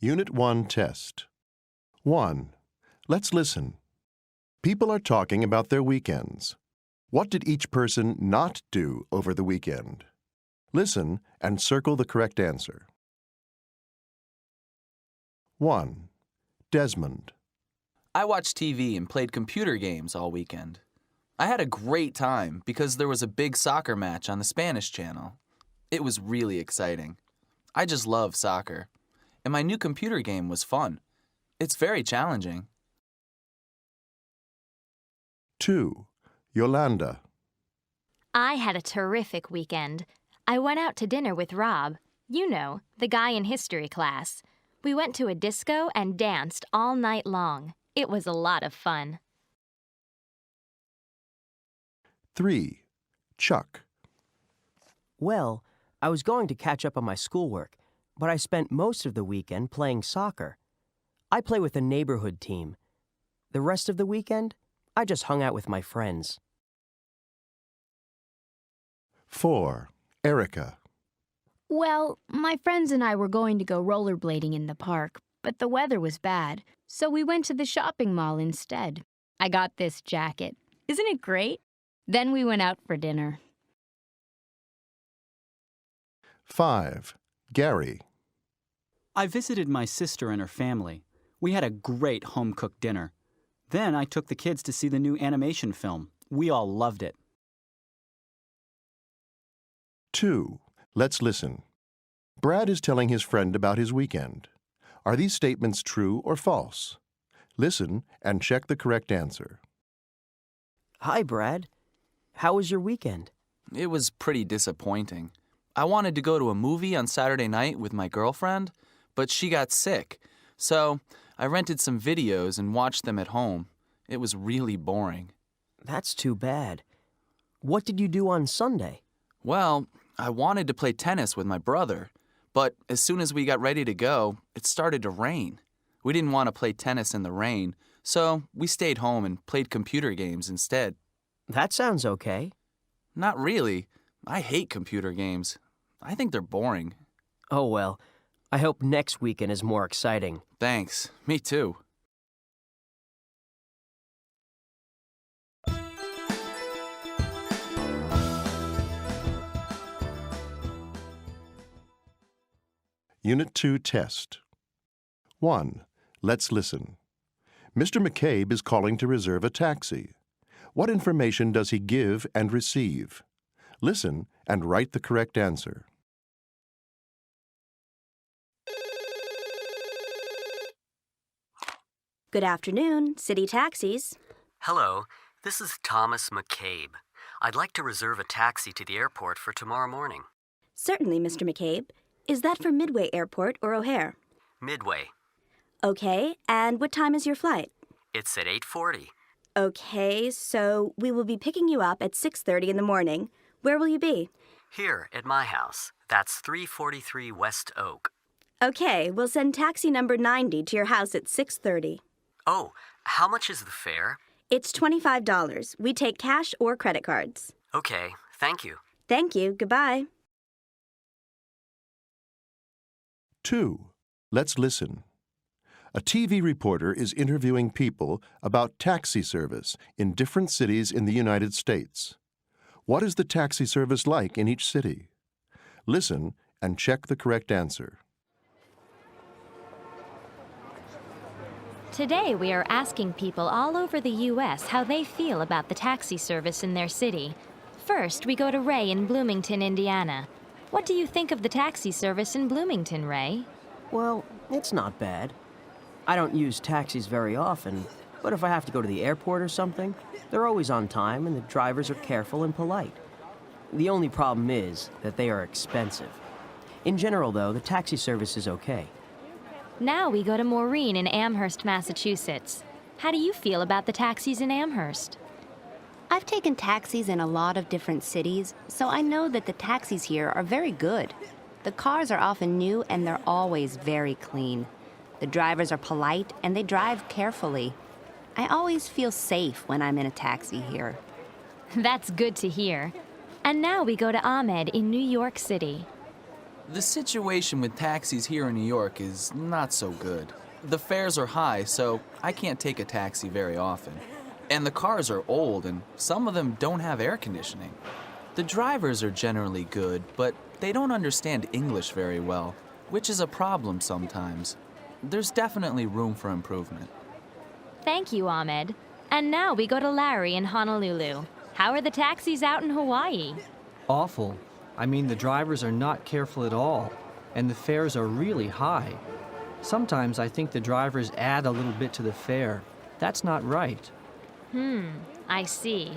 Unit 1 test. 1. Let's listen. People are talking about their weekends. What did each person not do over the weekend? Listen and circle the correct answer. 1. Desmond. I watched TV and played computer games all weekend. I had a great time because there was a big soccer match on the Spanish channel. It was really exciting. I just love soccer. And my new computer game was fun. It's very challenging. 2. Yolanda. I had a terrific weekend. I went out to dinner with Rob. You know, the guy in history class. We went to a disco and danced all night long. It was a lot of fun. 3. Chuck. Well, I was going to catch up on my schoolwork, but I spent most of the weekend playing soccer. I play with a neighborhood team. The rest of the weekend, I just hung out with my friends. 4. Erica. Well, my friends and I were going to go rollerblading in the park, but the weather was bad, so we went to the shopping mall instead. I got this jacket. Isn't it great? Then we went out for dinner. 5. Gary. I visited my sister and her family. We had a great home-cooked dinner. Then I took the kids to see the new animation film. We all loved it. 2. Let's listen. Brad is telling his friend about his weekend. Are these statements true or false? Listen and check the correct answer. Hi, Brad. How was your weekend? It was pretty disappointing. I wanted to go to a movie on Saturday night with my girlfriend, but she got sick. So I rented some videos and watched them at home. It was really boring. That's too bad. What did you do on Sunday? Well, I wanted to play tennis with my brother, but as soon as we got ready to go, it started to rain. We didn't want to play tennis in the rain, so we stayed home and played computer games instead. That sounds okay. Not really. I hate computer games. I think they're boring. Oh well, I hope next weekend is more exciting. Thanks. Me too. Unit 2 test. 1. Let's listen. Mr. McCabe is calling to reserve a taxi. What information does he give and receive? Listen and write the correct answer. Good afternoon, City Taxis. Hello, this is Thomas McCabe. I'd like to reserve a taxi to the airport for tomorrow morning. Certainly, Mr. McCabe. Is that for Midway Airport or O'Hare? Midway. Okay, and what time is your flight? It's at 8:40. Okay, so we will be picking you up at 6:30 in the morning. Where will you be? Here, at my house. That's 343 West Oak. Okay, we'll send taxi number 90 to your house at 6:30. Oh, how much is the fare? It's $25. We take cash or credit cards. Okay, thank you. Thank you. Goodbye. 2. Let's listen. A TV reporter is interviewing people about taxi service in different cities in the United States. What is the taxi service like in each city? Listen and check the correct answer. Today we are asking people all over the U.S. how they feel about the taxi service in their city. First, we go to Ray in Bloomington, Indiana. What do you think of the taxi service in Bloomington, Ray? Well, it's not bad. I don't use taxis very often, but if I have to go to the airport or something, they're always on time and the drivers are careful and polite. The only problem is that they are expensive. In general, though, the taxi service is okay. Now we go to Maureen in Amherst, Massachusetts. How do you feel about the taxis in Amherst? I've taken taxis in a lot of different cities, so I know that the taxis here are very good. The cars are often new and they're always very clean. The drivers are polite and they drive carefully. I always feel safe when I'm in a taxi here. That's good to hear. And now we go to Ahmed in New York City. The situation with taxis here in New York is not so good. The fares are high, so I can't take a taxi very often. And the cars are old, and some of them don't have air conditioning. The drivers are generally good, but they don't understand English very well, which is a problem sometimes. There's definitely room for improvement. Thank you, Ahmed. And now we go to Larry in Honolulu. How are the taxis out in Hawaii? Awful. I mean, the drivers are not careful at all, and the fares are really high. Sometimes I think the drivers add a little bit to the fare. That's not right. I see.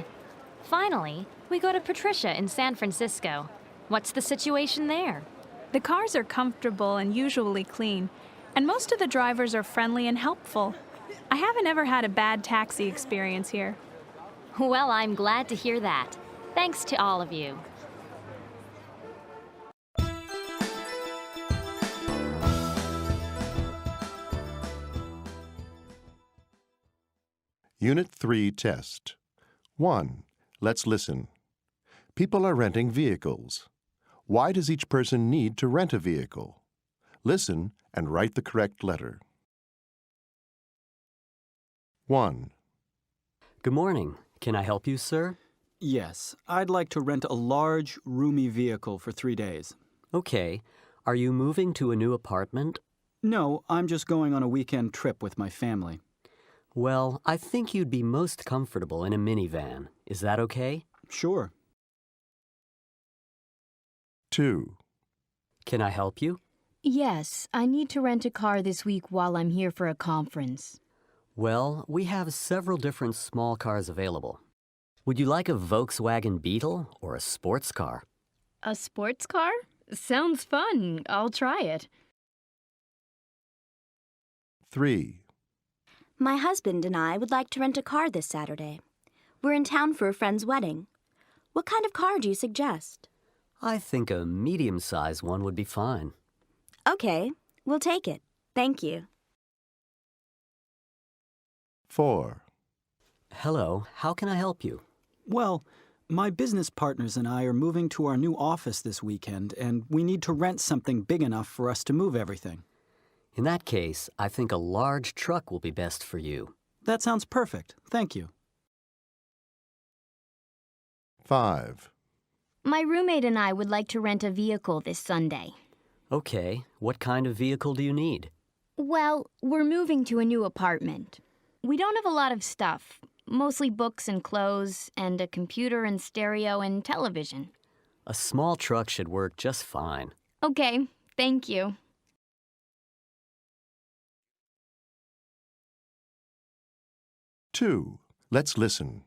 Finally, we go to Patricia in San Francisco. What's the situation there? The cars are comfortable and usually clean, and most of the drivers are friendly and helpful. I haven't ever had a bad taxi experience here. Well, I'm glad to hear that. Thanks to all of you. Unit 3 test. 1. Let's listen. People are renting vehicles. Why does each person need to rent a vehicle? Listen and write the correct letter. 1. Good morning. Can I help you, sir? Yes, I'd like to rent a large, roomy vehicle for 3 days. Okay. Are you moving to a new apartment? No, I'm just going on a weekend trip with my family. Well, I think you'd be most comfortable in a minivan. Is that okay? Sure. 2. Can I help you? Yes, I need to rent a car this week while I'm here for a conference. Well, we have several different small cars available. Would you like a Volkswagen Beetle or a sports car? A sports car? Sounds fun. I'll try it. 3. My husband and I would like to rent a car this Saturday. We're in town for a friend's wedding. What kind of car do you suggest? I think a medium-sized one would be fine. Okay, we'll take it. Thank you. 4. Hello, how can I help you? Well, my business partners and I are moving to our new office this weekend, and we need to rent something big enough for us to move everything. In that case, I think a large truck will be best for you. That sounds perfect. Thank you. 5. My roommate and I would like to rent a vehicle this Sunday. Okay, what kind of vehicle do you need? Well, we're moving to a new apartment. We don't have a lot of stuff, mostly books and clothes, and a computer and stereo and television. A small truck should work just fine. Okay, thank you. 2. Let's listen.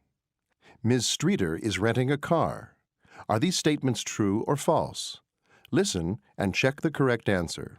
Ms. Streeter is renting a car. Are these statements true or false? Listen and check the correct answer.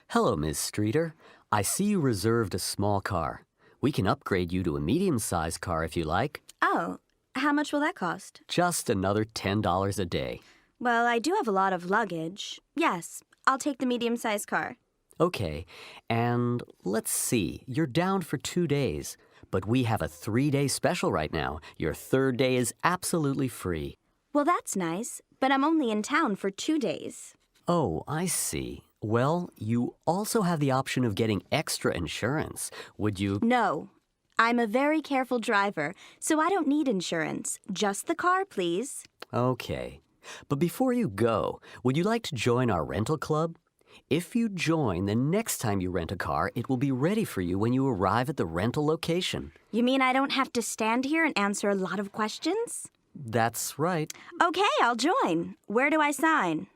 Hello, Ms. Streeter. I see you reserved a small car. We can upgrade you to a medium-sized car if you like. Oh, how much will that cost? Just another $10 a day. Well, I do have a lot of luggage. Yes, I'll take the medium-sized car. Okay, and let's see. You're down for 2 days, but we have a 3-day special right now. Your 3rd day is absolutely free. Well, that's nice, but I'm only in town for 2 days. Oh, I see. Well, you also have the option of getting extra insurance. Would you? No. I'm a very careful driver, so I don't need insurance. Just the car, please. Okay. But before you go, would you like to join our rental club? If you join, the next time you rent a car, it will be ready for you when you arrive at the rental location. You mean I don't have to stand here and answer a lot of questions? That's right. Okay, I'll join. Where do I sign?